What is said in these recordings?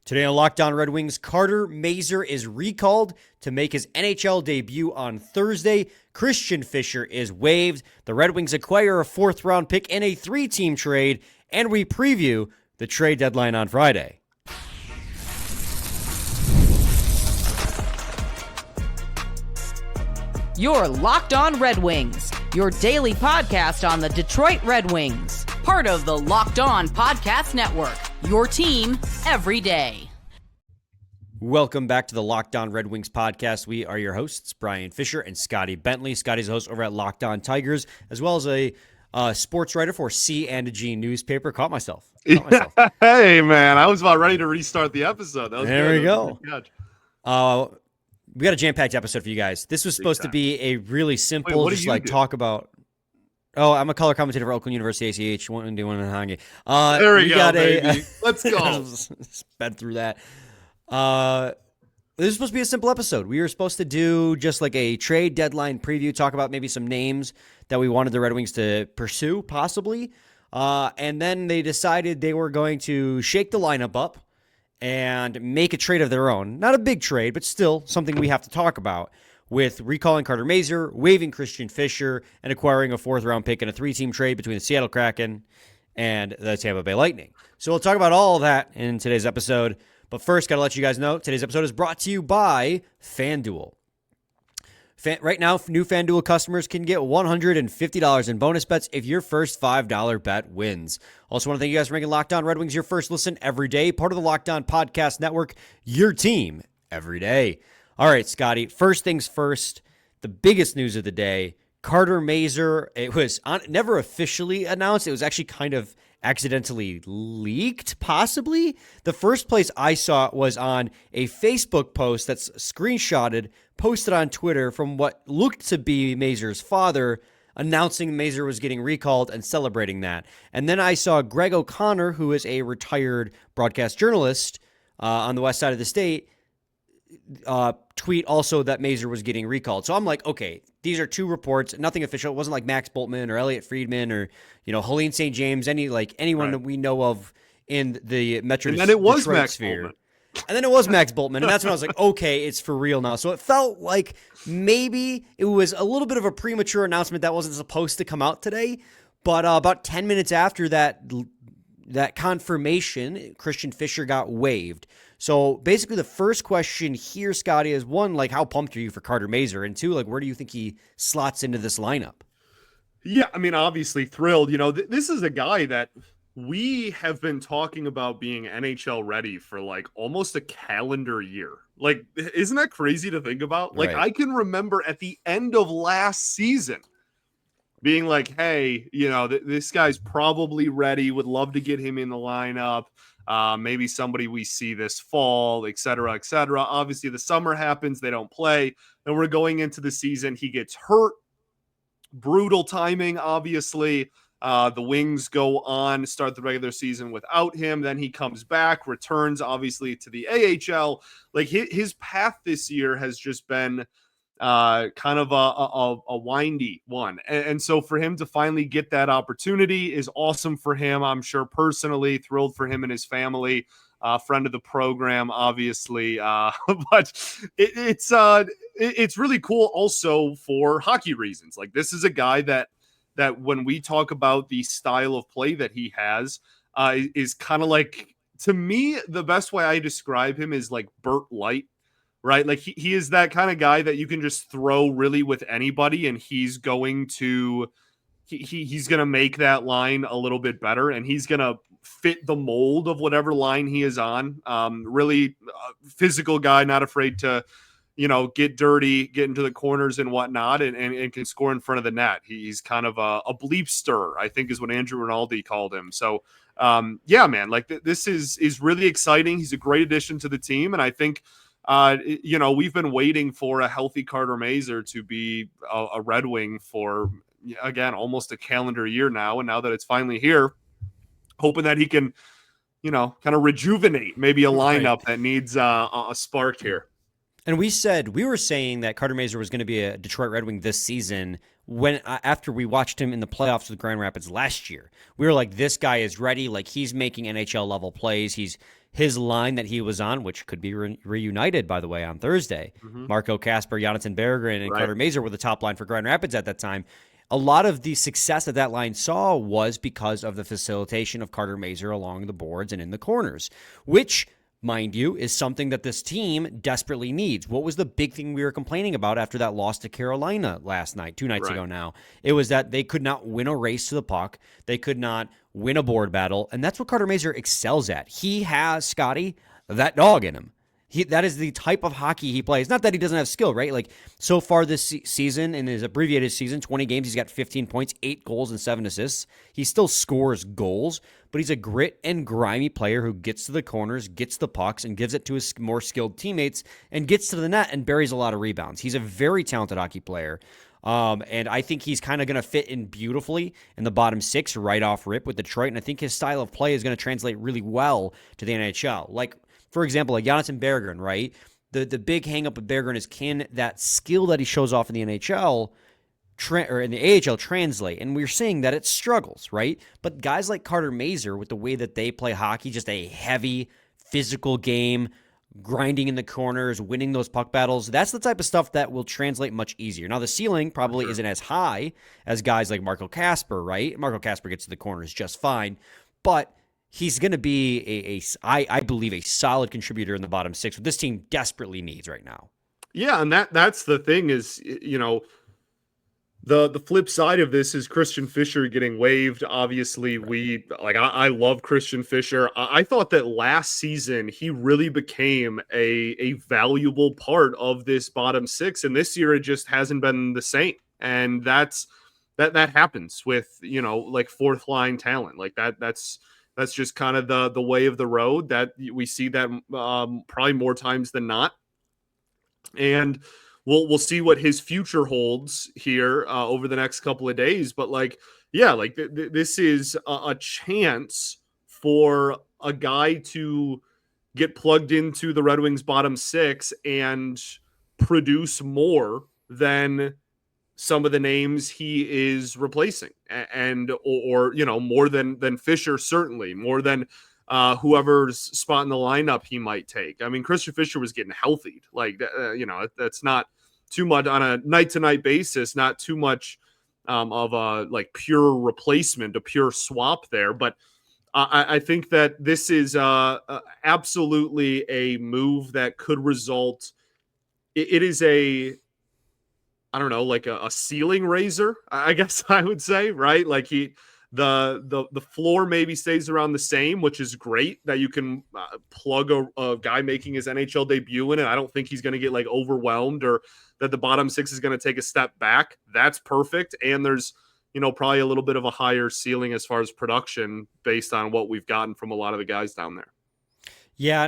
Today on Locked On Red Wings, Carter Mazur is recalled to make his NHL debut on Thursday. Christian Fischer is waived. The Red Wings acquire a fourth-round pick in a three-team trade, and we preview the trade deadline on Friday. You're Locked On Red Wings, your daily podcast on the Detroit Red Wings. Part of the Locked On Podcast Network, your team every day. Welcome back to the Locked On Red Wings podcast. We are your hosts, Brian Fisher and Scotty Bentley. Scotty's a host over at Locked On Tigers, as well as a sports writer for C&G newspaper. Caught myself. Hey, man, I was about ready to restart the episode. There we go. We got a jam-packed episode for you guys. This was supposed to be a really simple, talk about. Oh, I'm a color commentator for Oakland University, ACH. One and Hangi. There we go, baby. Let's go. Sped through that. This is supposed to be a simple episode. We were supposed to do just like a trade deadline preview, talk about maybe some names that we wanted the Red Wings to pursue, possibly. And then they decided they were going to shake the lineup up and make a trade of their own. Not a big trade, but still something we have to talk about, with recalling Carter Mazur, waiving Christian Fischer, and acquiring a fourth-round pick in a three-team trade between the Seattle Kraken and the Tampa Bay Lightning. So we'll talk about all of that in today's episode. But first, got to let you guys know, today's episode is brought to you by FanDuel. Right now, new FanDuel customers can get $150 in bonus bets if your first $5 bet wins. Also, want to thank you guys for making Locked On Red Wings your first listen every day, part of the Locked On Podcast Network, your team every day. All right, Scotty, first things first, the biggest news of the day, Carter Mazur. It was never officially announced. It was actually kind of accidentally leaked, possibly. The first place I saw it was on a Facebook post that's screenshotted, posted on Twitter from what looked to be Mazur's father, announcing Mazur was getting recalled and celebrating that. And then I saw Greg O'Connor, who is a retired broadcast journalist on the west side of the state, tweet also that Mazur was getting recalled. So I'm like, okay, these are two reports, nothing official. It wasn't like Max Boltman or Elliot Friedman or, Helene St. James, anyone that we know of in the Metro and then it was Detroit Max sphere. Boltman. And then it was Max Boltman, and that's when I was like, okay, it's for real now. So it felt like maybe it was a little bit of a premature announcement that wasn't supposed to come out today. But about 10 minutes after that confirmation, Christian Fischer got waived. So basically the first question here, Scotty, is one, like, how pumped are you for Carter Mazur? And two, like, where do you think he slots into this lineup? Yeah, I mean, obviously thrilled. This is a guy that we have been talking about being NHL ready for like almost a calendar year. Like, isn't that crazy to think about? Like, Right. I can remember at the end of last season being like, hey, this guy's probably ready. Would love to get him in the lineup. Maybe somebody we see this fall, et cetera, et cetera. Obviously, the summer happens. They don't play. And we're going into the season. He gets hurt. Brutal timing, obviously. The Wings go on, start the regular season without him. Then he comes back, returns, obviously, to the AHL. Like, his path this year has just been kind of a windy one. And so for him to finally get that opportunity is awesome for him. I'm sure personally thrilled for him and his family, friend of the program, obviously. But it's really cool also for hockey reasons. Like, this is a guy that when we talk about the style of play that he has, is kind of like, to me, the best way I describe him is like Burt Light. Right? Like, he is that kind of guy that you can just throw really with anybody, and he's going to make that line a little bit better, and he's going to fit the mold of whatever line he is on. Really physical guy, not afraid to, get dirty, get into the corners and whatnot, and can score in front of the net. He's kind of a bleepster, I think is what Andrew Rinaldi called him. So, yeah, man, like this is really exciting. He's a great addition to the team, and I think, we've been waiting for a healthy Carter Mazur to be a Red Wing for, again, almost a calendar year now. And now that it's finally here, hoping that he can, kind of rejuvenate maybe a lineup that needs a spark here. And we were saying that Carter Mazur was going to be a Detroit Red Wing this season after we watched him in the playoffs with Grand Rapids last year. We were like, this guy is ready. Like, he's making NHL level plays. He's his line that he was on, which could be reunited, by the way, on Thursday. Marco Kasper, Jonathan Berggren, and Carter Mazur were the top line for Grand Rapids at that time. A lot of the success that line saw was because of the facilitation of Carter Mazur along the boards and in the corners, which, mind you, is something that this team desperately needs. What was the big thing we were complaining about after that loss to Carolina last night, 2 nights ago now? It was that they could not win a race to the puck. They could not win a board battle, and that's what Carter Mazur excels at. He has, Scotty, that dog in him. That is the type of hockey he plays. Not that he doesn't have skill, right? Like, so far this season, in his abbreviated season, 20 games, he's got 15 points, 8 goals, and 7 assists. He still scores goals, but he's a grit and grimy player who gets to the corners, gets the pucks, and gives it to his more skilled teammates, and gets to the net and buries a lot of rebounds. He's a very talented hockey player. And I think he's kind of going to fit in beautifully in the bottom 6 right off rip with Detroit, and I think his style of play is going to translate really well to the NHL. Like, for example, like Jonathan Berggren, right? The big hang-up with Berggren is, can that skill that he shows off in the NHL or in the AHL translate? And we're seeing that it struggles, right? But guys like Carter Mazur, with the way that they play hockey, just a heavy, physical game, grinding in the corners, winning those puck battles, that's the type of stuff that will translate much easier. Now, the ceiling probably isn't as high as guys like Marco Kasper, right? Marco Kasper gets to the corners just fine, but he's going to be I believe, a solid contributor in the bottom 6, what this team desperately needs right now. Yeah, and that's the thing is, the flip side of this is Christian Fischer getting waived. Obviously, I love Christian Fischer. I thought that last season he really became a valuable part of this bottom 6, and this year it just hasn't been the same. And that happens with, like, fourth line talent. Like that's just kind of the way of the road, that we see that probably more times than not. And we'll see what his future holds here over the next couple of days. But this is a chance for a guy to get plugged into the Red Wings bottom 6 and produce more than some of the names he is replacing, and or more than Fischer, certainly more than whoever's spot in the lineup he might take. I mean, Christian Fischer was getting healthy, that's not too much on a night-to-night basis, not too much of a pure replacement, a pure swap there. But I think that this is absolutely a move that could result. It is a ceiling raiser, I guess I would say, right? Like the floor maybe stays around the same, which is great that you can plug a guy making his NHL debut in, and I don't think he's going to get overwhelmed, or that the bottom 6 is going to take a step back. That's perfect. And there's, probably a little bit of a higher ceiling as far as production based on what we've gotten from a lot of the guys down there. Yeah.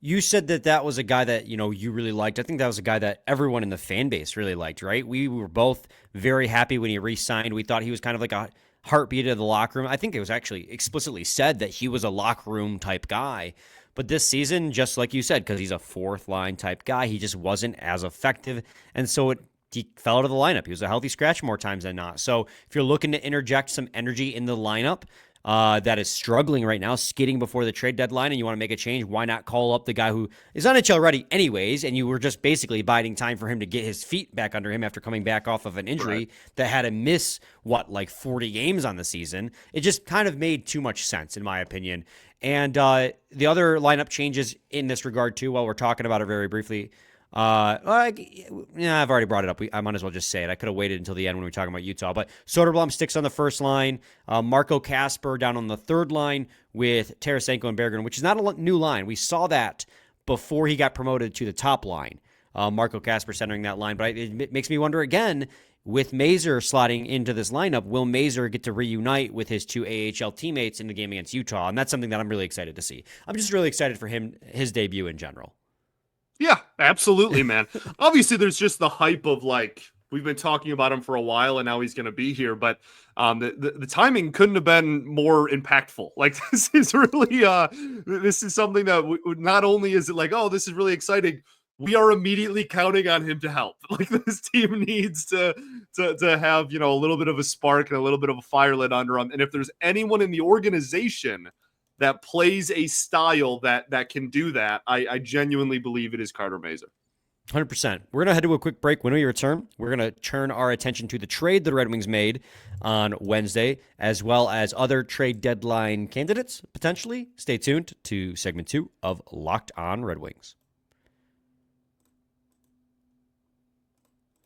You said that was a guy that, you really liked. I think that was a guy that everyone in the fan base really liked, right? We were both very happy when he re-signed. We thought he was kind of like a heartbeat of the locker room. I think it was actually explicitly said that he was a locker room type guy. But this season, just like you said, because he's a fourth line type guy, he just wasn't as effective. And so he fell out of the lineup. He was a healthy scratch more times than not. So if you're looking to interject some energy in the lineup, that is struggling right now, skidding before the trade deadline, and you want to make a change, why not call up the guy who is NHL ready anyways, and you were just basically biding time for him to get his feet back under him after coming back off of an injury that had to miss, 40 games on the season. It just kind of made too much sense, in my opinion. And the other lineup changes in this regard, too, while we're talking about it very briefly, I've already brought it up. I might as well just say it. I could have waited until the end when we were talking about Utah. But Soderblom sticks on the first line. Marco Kasper down on the third line with Tarasenko and Berggren, which is not a new line. We saw that before he got promoted to the top line. Marco Kasper centering that line. But it makes me wonder again, with Mazur slotting into this lineup, will Mazur get to reunite with his 2 AHL teammates in the game against Utah? And that's something that I'm really excited to see. I'm just really excited for his debut in general. Yeah, absolutely, man. Obviously, there's just the hype of we've been talking about him for a while, and now he's going to be here. But the timing couldn't have been more impactful. This is really this is something that not only is it this is really exciting, we are immediately counting on him to help. This team needs to have a little bit of a spark and a little bit of a fire lit under him. And if there's anyone in the organization that plays a style that can do that, I genuinely believe it is Carter Mazur. 100%. We're going to head to a quick break. When we return, we're going to turn our attention to the trade the Red Wings made on Wednesday, as well as other trade deadline candidates, potentially. Stay tuned to segment 2 of Locked On Red Wings.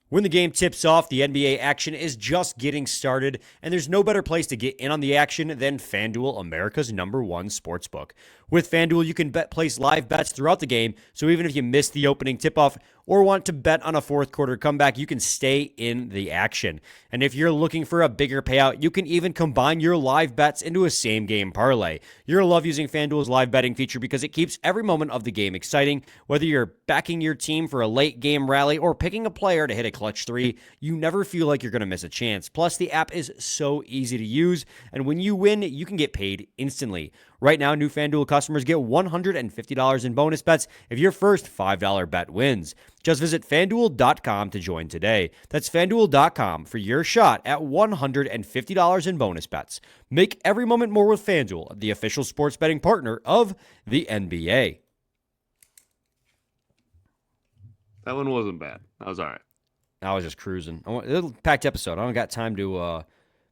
When the game tips off, the NBA action is just getting started, and there's no better place to get in on the action than FanDuel, America's #1 sportsbook. With FanDuel, you can place live bets throughout the game, so even if you miss the opening tip-off or want to bet on a fourth quarter comeback, you can stay in the action. And if you're looking for a bigger payout, you can even combine your live bets into a same-game parlay. You're going to love using FanDuel's live betting feature because it keeps every moment of the game exciting. Whether you're backing your team for a late-game rally or picking a player to hit a clutch 3, you never feel like you're going to miss a chance. Plus, the app is so easy to use, and when you win, you can get paid instantly. Right now, new FanDuel customers get $150 in bonus bets if your first $5 bet wins. Just visit FanDuel.com to join today. That's FanDuel.com for your shot at $150 in bonus bets. Make every moment more with FanDuel, the official sports betting partner of the NBA. That one wasn't bad. That was all right. I was just cruising. It was a packed episode. I don't got time to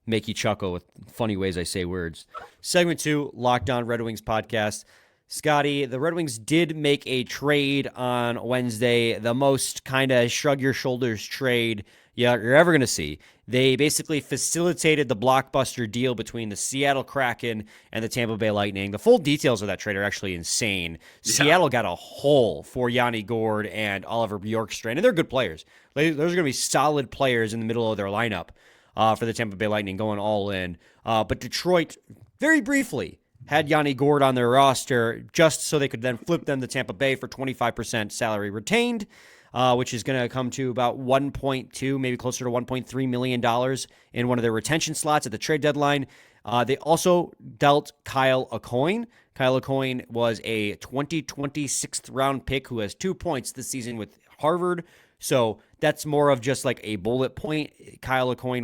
make you chuckle with funny ways I say words. Segment 2, Locked On Red Wings podcast. Scotty, the Red Wings did make a trade on Wednesday, the most kind of shrug your shoulders trade you're ever going to see. They basically facilitated the blockbuster deal between the Seattle Kraken and the Tampa Bay Lightning. The full details of that trade are actually insane. Yeah. Seattle got a haul for Yanni Gourde and Oliver Bjorkstrand, and they're good players. Those are going to be solid players in the middle of their lineup for the Tampa Bay Lightning going all in. But Detroit, very briefly, had Yanni Gourde on their roster just so they could then flip them to Tampa Bay for 25% salary retained, which is going to come to about $1.2, maybe closer to $1.3 million in one of their retention slots at the trade deadline. They also dealt Kyle Aucoin. Kyle Aucoin was a 2020 6th-round pick who has 2 points this season with Harvard. So that's more of just like a bullet point. Kyle Aucoin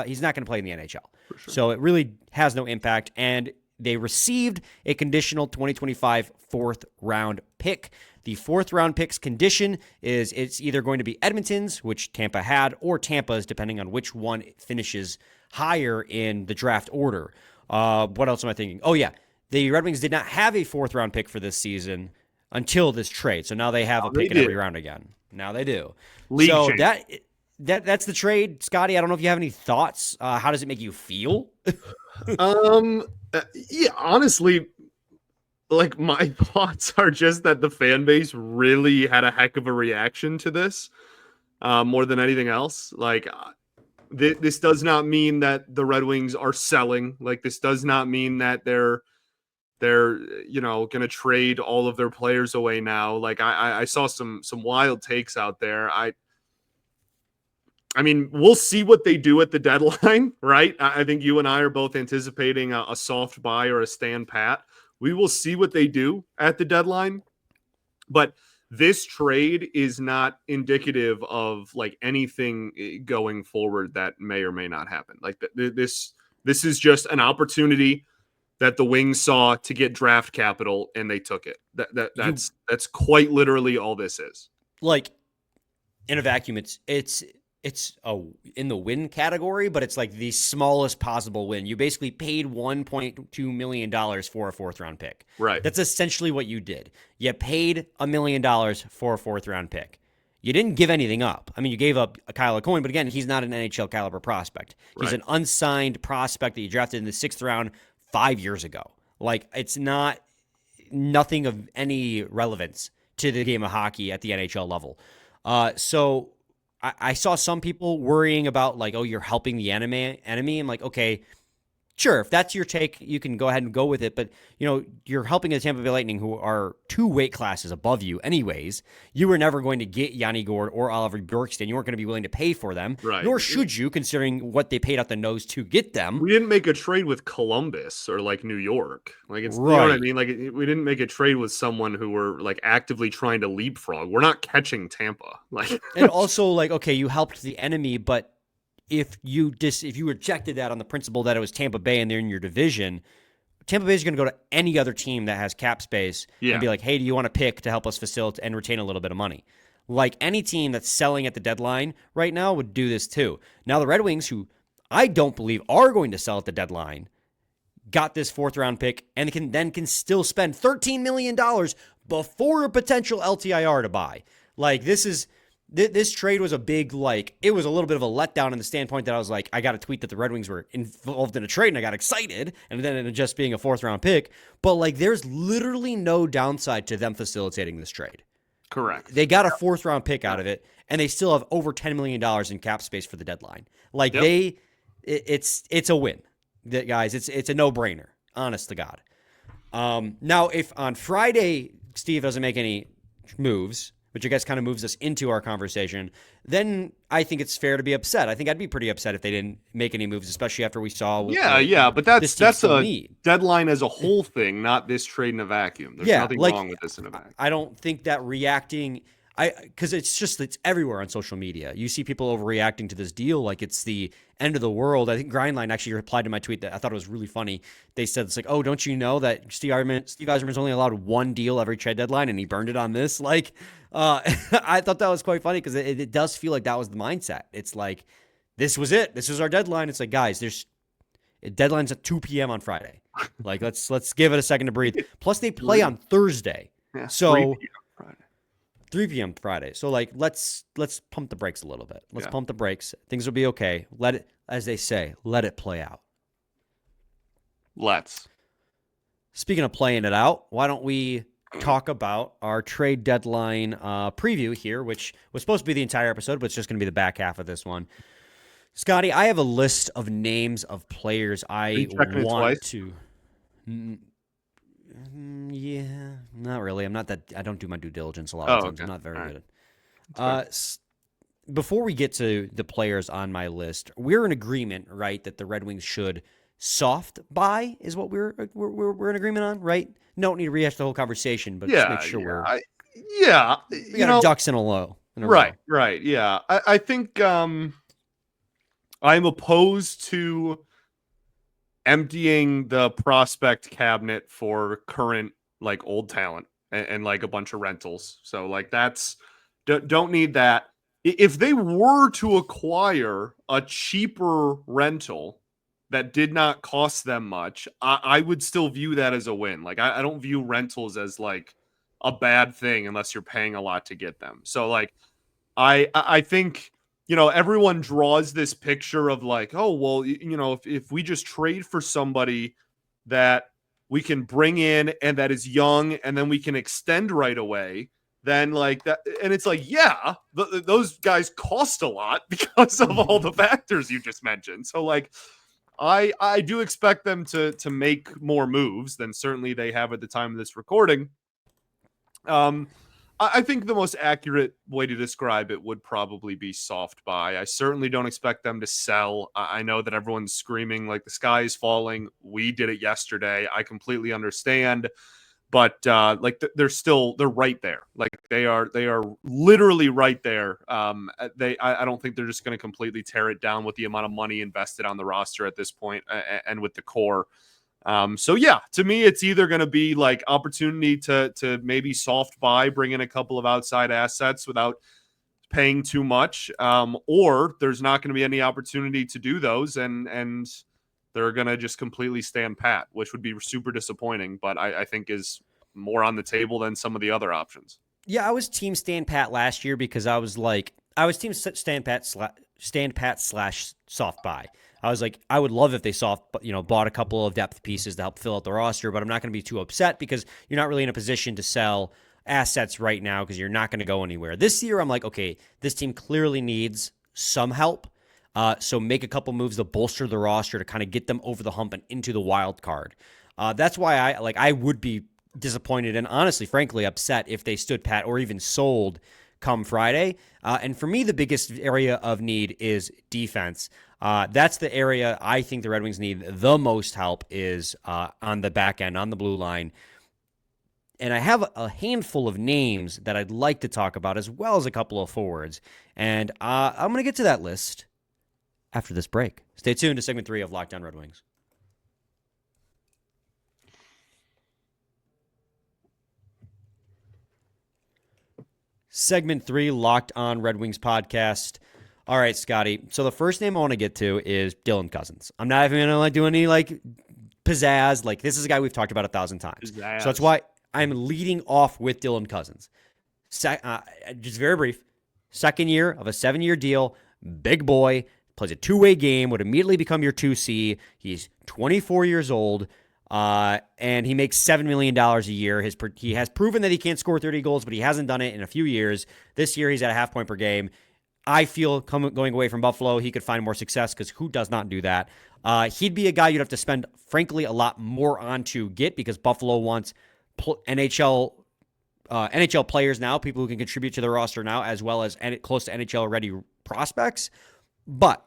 he's not going to play in the NHL. Sure. So it really has no impact. And they received a conditional 2025 4th-round pick. The 4th-round pick's condition is it's either going to be Edmonton's, which Tampa had, or Tampa's, depending on which one finishes higher in the draft order. What else am I thinking? Oh, yeah. The Red Wings did not have a 4th-round pick for this season until this trade. So now they have a pick in every round again. Now they do. So that's the trade. Scotty, I don't know if you have any thoughts. How does it make you feel? Yeah, honestly, like my thoughts are just that the fan base really had a heck of a reaction to this, more than anything else. Like, this does not mean that the Red Wings are selling. Like, this does not mean that they're going to trade all of their players away now. Like, I saw some wild takes out there. I mean, we'll see what they do at the deadline, right? I think you and I are both anticipating a soft buy or a stand pat. We will see what they do at the deadline. But this trade is not indicative of like anything going forward that may or may not happen. Like this is just an opportunity that the Wings saw to get draft capital, and they took it. That's quite literally all this is. Like, in a vacuum, it's in the win category, but it's like the smallest possible win. You basically paid $1.2 million for a 4th-round pick. Right. That's essentially what you did. You paid $1 million for a 4th-round pick. You didn't give anything up. I mean, you gave up a Kyle Aucoin, but again, he's not an NHL caliber prospect. He's an unsigned prospect that you drafted in the 6th round 5 years ago. Like, it's nothing of any relevance to the game of hockey at the NHL level. So I saw some people worrying about like, oh, you're helping the enemy. I'm like, okay, sure, if that's your take, you can go ahead and go with it. But, you're helping the Tampa Bay Lightning, who are 2 weight classes above you anyways. You were never going to get Yanni Gourde or Oliver Bjorkstrand. You weren't going to be willing to pay for them, nor should you, considering what they paid out the nose to get them. We didn't make a trade with Columbus or like New York. Like, it's, you know what I mean? Like, we didn't make a trade with someone who were like actively trying to leapfrog. We're not catching Tampa. Like, and also like, okay, you helped the enemy, but if you rejected that on the principle that it was Tampa Bay and they're in your division, Tampa Bay is going to go to any other team that has cap space and be like, hey, do you want to pick to help us facilitate and retain a little bit of money? Like any team that's selling at the deadline right now would do this too. Now the Red Wings, who I don't believe are going to sell at the deadline, got this 4th-round pick and can still spend $13 million before a potential LTIR to buy. Like this trade was a big, like, it was a little bit of a letdown in the standpoint that I was like, I got a tweet that the Red Wings were involved in a trade and I got excited, and then it just being a 4th-round pick. But like, there's literally no downside to them facilitating this trade. Correct. They got a 4th-round pick out of it, and they still have over $10 million in cap space for the deadline. Like it's a win. Guys, it's a no-brainer, honest to God. Now, if on Friday Steve doesn't make any moves, which I guess kind of moves us into our conversation, then I think it's fair to be upset. I think I'd be pretty upset if they didn't make any moves, especially after we saw. But that's a need. Deadline as a whole thing, not this trade in a vacuum. There's nothing wrong with this in a vacuum. I don't think that reacting. Because it's everywhere on social media. You see people overreacting to this deal like it's the end of the world. I think Grindline actually replied to my tweet that I thought it was really funny. They said, it's like, oh, don't you know that Steve Yzerman's only allowed one deal every trade deadline, and he burned it on this? Like, I thought that was quite funny because it does feel like that was the mindset. It's like, this was it. This was our deadline. It's like, guys, deadline's at 2 p.m. on Friday. Like, let's give it a second to breathe. Plus, they play on Thursday. Yeah, so 3 p.m. Friday. So like, let's pump the brakes a little bit. Let's pump the brakes. Things will be okay. Let it, as they say, let it play out. Speaking of playing it out, why don't we talk about our trade deadline preview here, which was supposed to be the entire episode, but it's just going to be the back half of this one. Scotty, I have a list of names of players I want to. Yeah, not really. I'm not that. I don't do my due diligence a lot of times. Okay. I'm not very good at. Before we get to the players on my list, we're in agreement, right, that the Red Wings should soft buy is what we're in agreement on, right? Don't need to rehash the whole conversation, but just make sure we got our ducks in a row. Right. Yeah, I think I'm opposed to emptying the prospect cabinet for current, like, old talent and like a bunch of rentals. So like, don't need that. If they were to acquire a cheaper rental that did not cost them much, I would still view that as a win. Like, I don't view rentals as like a bad thing unless you're paying a lot to get them. So like, I think, everyone draws this picture of like, oh, well, if we just trade for somebody that we can bring in and that is young and then we can extend right away, then like that. And it's like, yeah, those guys cost a lot because of all the factors you just mentioned. So like, I do expect them to make more moves than certainly they have at the time of this recording. I think the most accurate way to describe it would probably be soft buy. I certainly don't expect them to sell. I know that everyone's screaming like the sky is falling. We did it yesterday. I completely understand, but like they're right there. Like they are literally right there. I don't think they're just going to completely tear it down with the amount of money invested on the roster at this point and with the core. So yeah, to me, it's either going to be like opportunity to maybe soft buy, bring in a couple of outside assets without paying too much, or there's not going to be any opportunity to do those, and they're going to just completely stand pat, which would be super disappointing, but I think is more on the table than some of the other options. Yeah, I was team stand pat last year because I was team stand pat / soft buy. I was like, I would love if they bought a couple of depth pieces to help fill out the roster, but I'm not going to be too upset because you're not really in a position to sell assets right now because you're not going to go anywhere. This year, I'm like, okay, this team clearly needs some help. So make a couple moves to bolster the roster to kind of get them over the hump and into the wild card. That's why I would be disappointed and honestly, frankly, upset if they stood pat or even sold come Friday. And for me, the biggest area of need is defense. That's the area I think the Red Wings need the most help is on the back end, on the blue line. And I have a handful of names that I'd like to talk about, as well as a couple of forwards. And I'm going to get to that list after this break. Stay tuned to segment 3 of Locked On Red Wings. Segment 3, Locked On Red Wings podcast. All right, Scotty. So the first name I want to get to is Dylan Cousins. I'm not even going to do any pizzazz. This is a guy we've talked about 1,000 times. Pizzazz. So that's why I'm leading off with Dylan Cousins. Just very brief. Second year of a 7-year deal. Big boy. Plays a two-way game. Would immediately become your 2C. He's 24 years old. And he makes $7 million a year. He has proven that he can't score 30 goals, but he hasn't done it in a few years. This year, he's at a half point per game. I feel going away from Buffalo, he could find more success because who does not do that? He'd be a guy you'd have to spend, frankly, a lot more on to get because Buffalo wants NHL players now, people who can contribute to the roster now, as well as close to NHL-ready prospects. But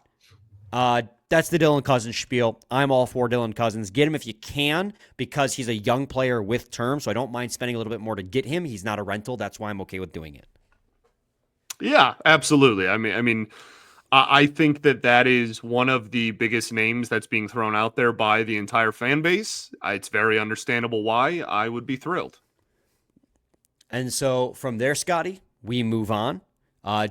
that's the Dylan Cousins spiel. I'm all for Dylan Cousins. Get him if you can because he's a young player with term, so I don't mind spending a little bit more to get him. He's not a rental. That's why I'm okay with doing it. Yeah, absolutely. I think that is one of the biggest names that's being thrown out there by the entire fan base. It's very understandable why. I would be thrilled. And so from there, Scotty, we move on.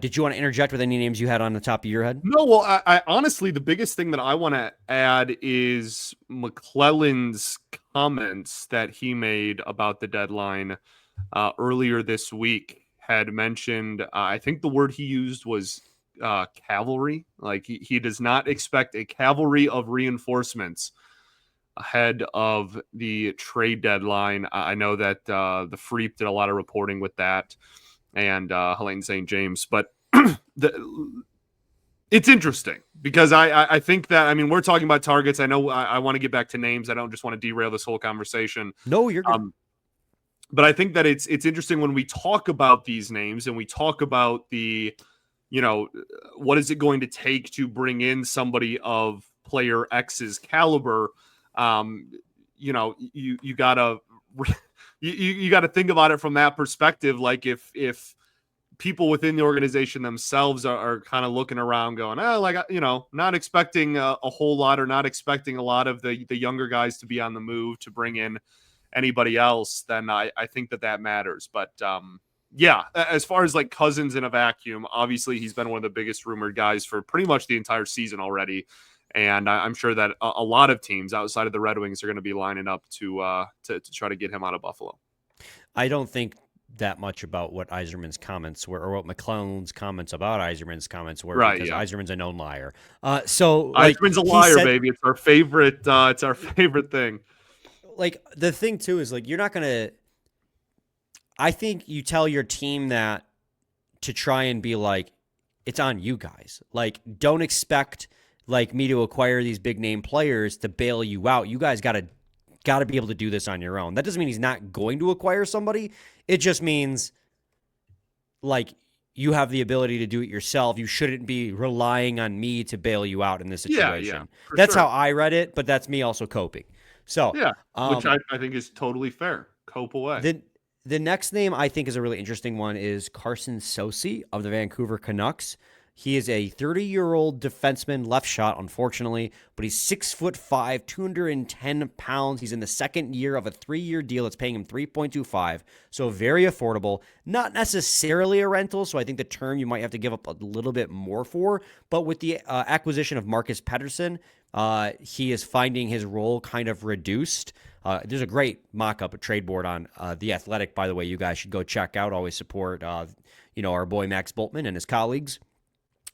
Did you want to interject with any names you had on the top of your head? No, well, I honestly, the biggest thing that I want to add is McClellan's comments that he made about the deadline earlier this week. Had mentioned, I think the word he used was cavalry. He does not expect a cavalry of reinforcements ahead of the trade deadline. I know that the Freep did a lot of reporting with that and Helene St. James, but it's interesting because I think that, we're talking about targets. I know I want to get back to names. I don't just want to derail this whole conversation. No, you're good. But I think that it's interesting when we talk about these names and we talk about the, what is it going to take to bring in somebody of player X's caliber? You gotta you gotta think about it from that perspective. Like if people within the organization themselves are kind of looking around going, not expecting a whole lot or not expecting a lot of the younger guys to be on the move to bring in anybody else, then I think that matters. But yeah, as far as Cousins in a vacuum, obviously he's been one of the biggest rumored guys for pretty much the entire season already. And I'm sure that a lot of teams outside of the Red Wings are going to be lining up to try to get him out of Buffalo. I don't think that much about what Yzerman's comments were, or what McClellan's comments about Yzerman's comments were, right? Because Yzerman's a known liar. So Yzerman's a liar, baby. It's our favorite. It's our favorite thing. The thing too is you're not gonna. I think you tell your team that to try and be it's on you guys. Don't expect me to acquire these big name players to bail you out. You guys gotta be able to do this on your own. That doesn't mean he's not going to acquire somebody. It just means you have the ability to do it yourself. You shouldn't be relying on me to bail you out in this situation. Yeah, that's how I read it, but that's me also coping. So yeah, which I think is totally fair. Cope away. The next name I think is a really interesting one is Carson Soucy of the Vancouver Canucks. He is a 30-year-old defenseman, left shot, unfortunately, but he's 6'5", 210 pounds. He's in the second year of a 3-year deal that's paying him $3.25, so very affordable. Not necessarily a rental, so I think the term you might have to give up a little bit more for, but with the acquisition of Marcus Pettersson, he is finding his role kind of reduced. There's a great mock-up, a trade board on The Athletic, by the way, you guys should go check out. Always support our boy Max Bultman and his colleagues.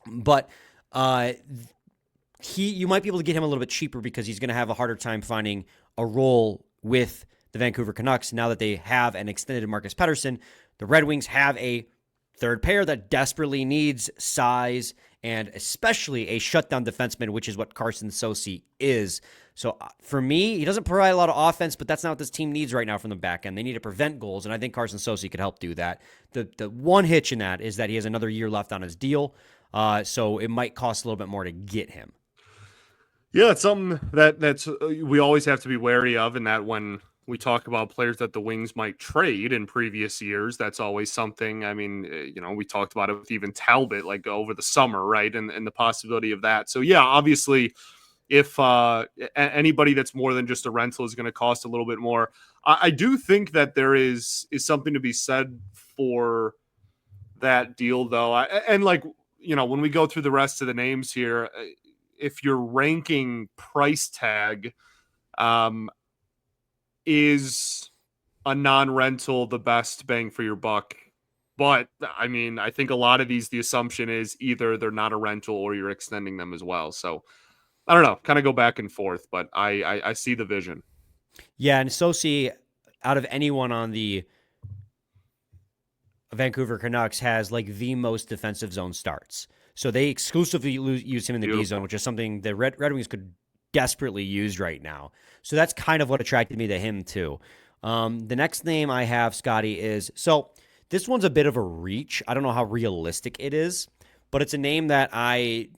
But you might be able to get him a little bit cheaper because he's going to have a harder time finding a role with the Vancouver Canucks now that they have an extended Marcus Pettersson. The Red Wings have a third pair that desperately needs size and especially a shutdown defenseman, which is what Carson Soucy is. So for me, he doesn't provide a lot of offense, but that's not what this team needs right now from the back end. They need to prevent goals, and I think Carson Soucy could help do that. The one hitch in that is that he has another year left on his deal. So it might cost a little bit more to get him. Yeah, it's something that's we always have to be wary of, and that when we talk about players that the Wings might trade in previous years, that's always something. We talked about it with even Talbot over the summer, right? And the possibility of that. So yeah, obviously, if anybody that's more than just a rental is going to cost a little bit more, I do think that there is something to be said for that deal though. And like, when we go through the rest of the names here, if you're ranking price tag, is a non-rental the best bang for your buck? But I mean, I think a lot of these, the assumption is either they're not a rental or you're extending them as well. So I don't know, kind of go back and forth, but I see the vision. Yeah, and Sosi, out of anyone on the Vancouver Canucks, has like the most defensive zone starts. So they exclusively use him in the B zone, which is something the Red Wings could desperately use right now. So that's kind of what attracted me to him too. The next name I have, Scotty, is, so this one's a bit of a reach. I don't know how realistic it is, but it's a name that I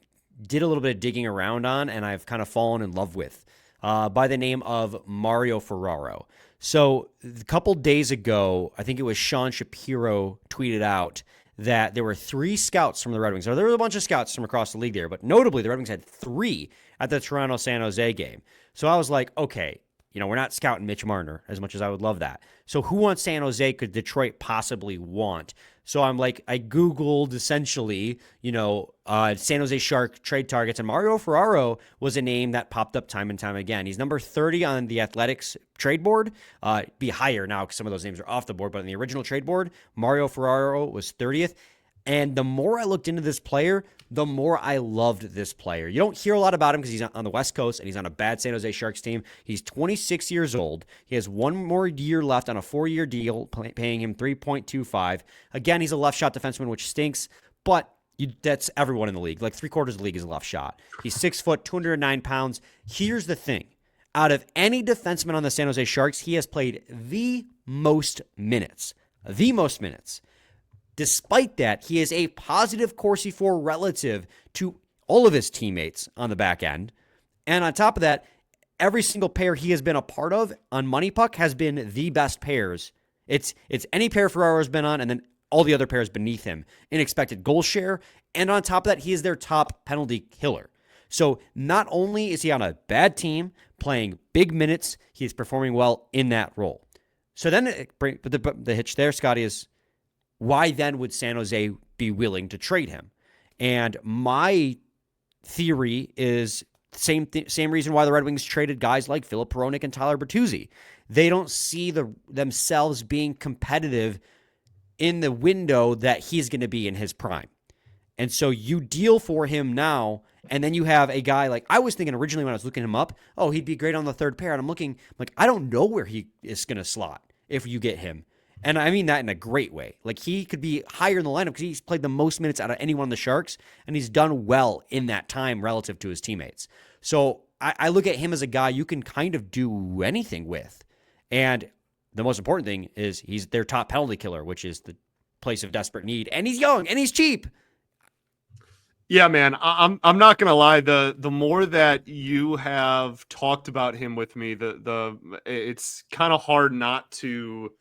did a little bit of digging around on and I've kind of fallen in love with, by the name of Mario Ferraro. So a couple days ago, I think it was Sean Shapiro tweeted out that there were 3 scouts from the Red Wings. Now, there were a bunch of scouts from across the league there, but notably the Red Wings had 3 at the Toronto-San Jose game. So I was like, okay, we're not scouting Mitch Marner as much as I would love that. So who on San Jose could Detroit possibly want? So I'm like, I Googled essentially, San Jose Shark trade targets, and Mario Ferraro was a name that popped up time and time again. He's number 30 on the Athletics trade board. Be higher now because some of those names are off the board, but on the original trade board, Mario Ferraro was 30th. And the more I looked into this player, the more I loved this player. You don't hear a lot about him because he's on the West Coast and he's on a bad San Jose Sharks team. He's 26 years old. He has 1 more year left on a 4-year deal, paying him $3.25. Again, he's a left shot defenseman, which stinks, but that's everyone in the league. Like 3/4 of the league is a left shot. He's 6 foot, 209 pounds. Here's the thing. Out of any defenseman on the San Jose Sharks, he has played the most minutes. The most minutes. Despite that, he is a positive Corsi 4 relative to all of his teammates on the back end. And on top of that, every single pair he has been a part of on Money Puck has been the best pairs. It's any pair Ferraro's been on, and then all the other pairs beneath him in expected goal share. And on top of that, he is their top penalty killer. So not only is he on a bad team playing big minutes, he is performing well in that role. So then the hitch there, Scotty, is why then would San Jose be willing to trade him? And my theory is same reason why the Red Wings traded guys like Filip Hronek and Tyler Bertuzzi. They don't see themselves being competitive in the window that he's going to be in his prime. And so you deal for him now, and then you have a guy like, I was thinking originally when I was looking him up, oh, he'd be great on the third pair. And I'm looking, like, I don't know where he is going to slot if you get him. And I mean that in a great way. Like, he could be higher in the lineup because he's played the most minutes out of anyone on the Sharks, and he's done well in that time relative to his teammates. So I look at him as a guy you can kind of do anything with. And the most important thing is he's their top penalty killer, which is the place of desperate need. And he's young, and he's cheap. Yeah, man, I'm not gonna lie. The more that you have talked about him with me, it's kind of hard not to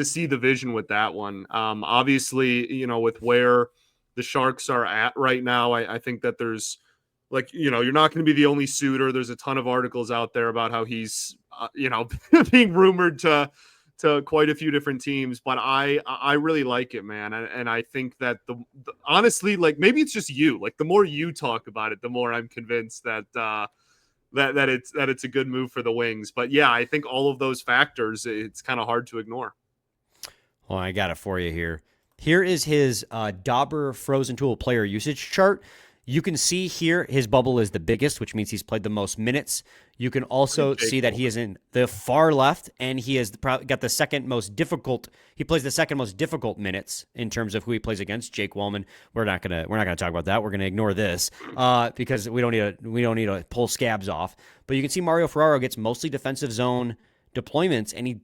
see the vision with that one. Obviously, with where the Sharks are at right now, I think that there's you're not going to be the only suitor. There's a ton of articles out there about how he's, being rumored to quite a few different teams, but I really like it, man. And I think that honestly, like, maybe it's just you, like, the more you talk about it, the more I'm convinced that it's a good move for the Wings. But yeah, I think all of those factors, it's kind of hard to ignore. Well, I got it for you here. Here is his Dauber Frozen Tool player usage chart. You can see here his bubble is the biggest, which means he's played the most minutes. You can also see that he is in the far left, and he has got the second most difficult. He plays the second most difficult minutes in terms of who he plays against. Jake Wellman. We're not gonna talk about that. We're gonna ignore this because we don't need to pull scabs off. But you can see Mario Ferraro gets mostly defensive zone deployments, and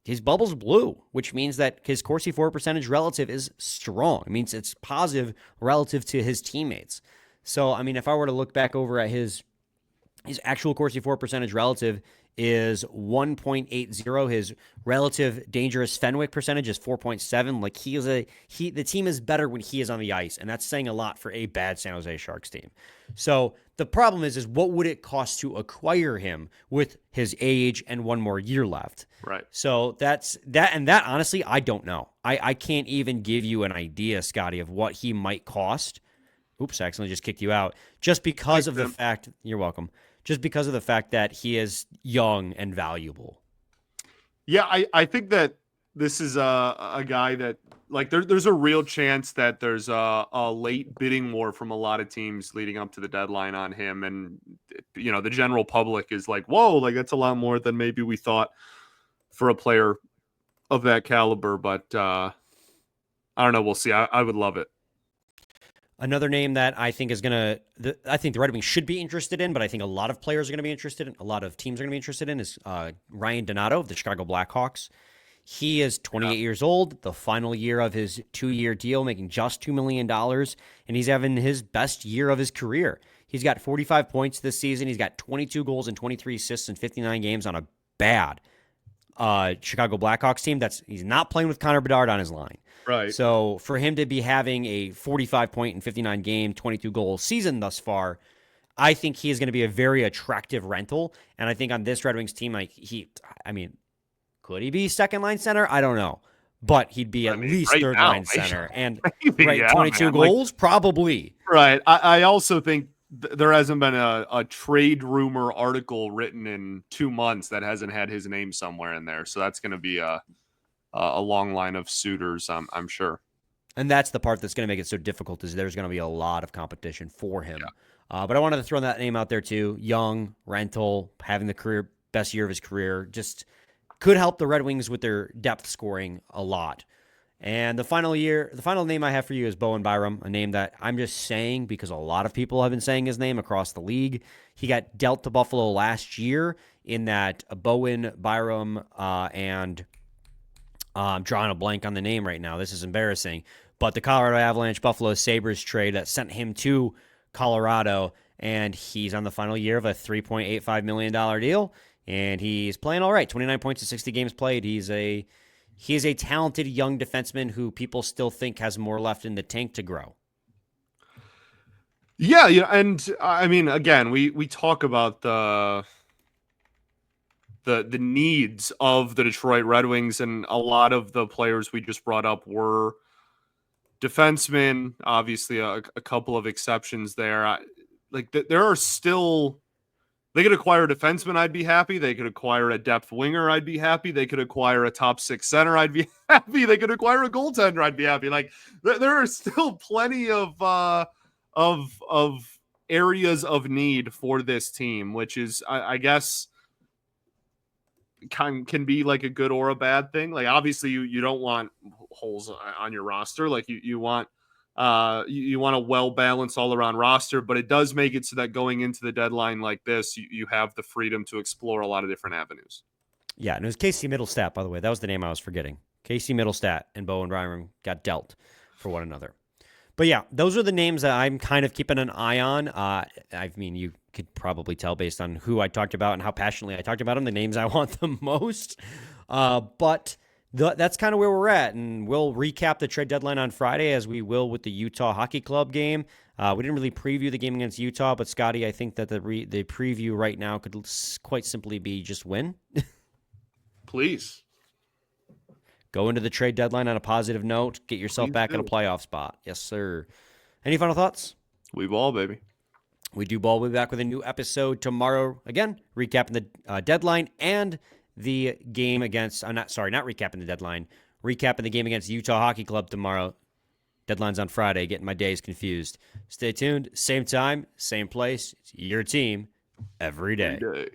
his bubble's blue, which means that his Corsi 4 percentage relative is strong. It means it's positive relative to his teammates. So, I mean, if I were to look back over at his actual Corsi 4 percentage relative is 1.80. His relative dangerous Fenwick percentage is 4.7. Like the team is better when he is on the ice, and that's saying a lot for a bad San Jose Sharks team. So the problem is what would it cost to acquire him with his age and one more year left? Right. So that's that, and that honestly, I don't know. I can't even give you an idea, Scotty, of what he might cost. Oops, I accidentally just kicked you out. Just because of the fact, you're welcome. Just because of the fact that he is young and valuable. Yeah, I think that this is a guy that, like, there's a real chance that there's a late bidding war from a lot of teams leading up to the deadline on him. And, the general public is like, whoa, like that's a lot more than maybe we thought for a player of that caliber. But I don't know. We'll see. I would love it. Another name that I think I think the Red Wings should be interested in, but I think a lot of players are going to be interested in, a lot of teams are going to be interested in, is Ryan Donato of the Chicago Blackhawks. He is 28 years old, the final year of his 2-year deal, making just $2 million, and he's having his best year of his career. He's got 45 points this season. He's got 22 goals and 23 assists in 59 games on a bad Chicago Blackhawks team. He's not playing with Connor Bedard on his line. Right. So for him to be having a 45-point and 59-game, 22-goal season thus far, I think he is going to be a very attractive rental. And I think on this Red Wings team, could he be second-line center? I don't know. But he'd be at least third-line center. And maybe, 22 goals? Probably. Right. I also think there hasn't been a trade rumor article written in 2 months that hasn't had his name somewhere in there. So that's going to be a long line of suitors, I'm sure. And that's the part that's going to make it so difficult, is there's going to be a lot of competition for him. Yeah. But I wanted to throw that name out there too. Young, rental, having the best year of his career, just could help the Red Wings with their depth scoring a lot. And the final name I have for you is Bowen Byram, a name that I'm just saying because a lot of people have been saying his name across the league. He got dealt to Buffalo last year in that Bowen Byram and I'm drawing a blank on the name right now. This is embarrassing. But the Colorado Avalanche Buffalo Sabres trade that sent him to Colorado, and he's on the final year of a $3.85 million deal, and he's playing all right. 29 points in 60 games played. He's a talented young defenseman who people still think has more left in the tank to grow. Yeah, and I mean, again, we talk about the needs of the Detroit Red Wings, and a lot of the players we just brought up were defensemen. Obviously, a couple of exceptions there. There are still. They could acquire a defenseman, I'd be happy. They could acquire a depth winger, I'd be happy. They could acquire a top 6 center, I'd be happy. They could acquire a goaltender, I'd be happy. Like there are still plenty of areas of need for this team, which is, I guess, can be like a good or a bad thing. Like obviously you don't want holes on your roster. Like you want you want a well-balanced all-around roster, but it does make it so that going into the deadline like this, you have the freedom to explore a lot of different avenues. Yeah, and it was Casey Middlestat, by the way. That was the name I was forgetting. Casey Middlestat and Bowen Byram got dealt for one another. But yeah, those are the names that I'm kind of keeping an eye on. I mean, you could probably tell based on who I talked about and how passionately I talked about them, the names I want the most. But that's kind of where we're at, and we'll recap the trade deadline on Friday, as we will with the Utah Hockey Club game. We didn't really preview the game against Utah, but Scotty, I think that the preview right now could quite simply be just win. Please. Go into the trade deadline on a positive note. Get yourself back in a playoff spot. Yes, sir. Any final thoughts? We ball, baby. We do ball. We'll be back with a new episode tomorrow. Again, recapping the deadline and the game against, not recapping the deadline, recapping the game against Utah Hockey Club tomorrow. Deadline's on Friday, getting my days confused. Stay tuned, same time, same place. It's your team every day. Every day.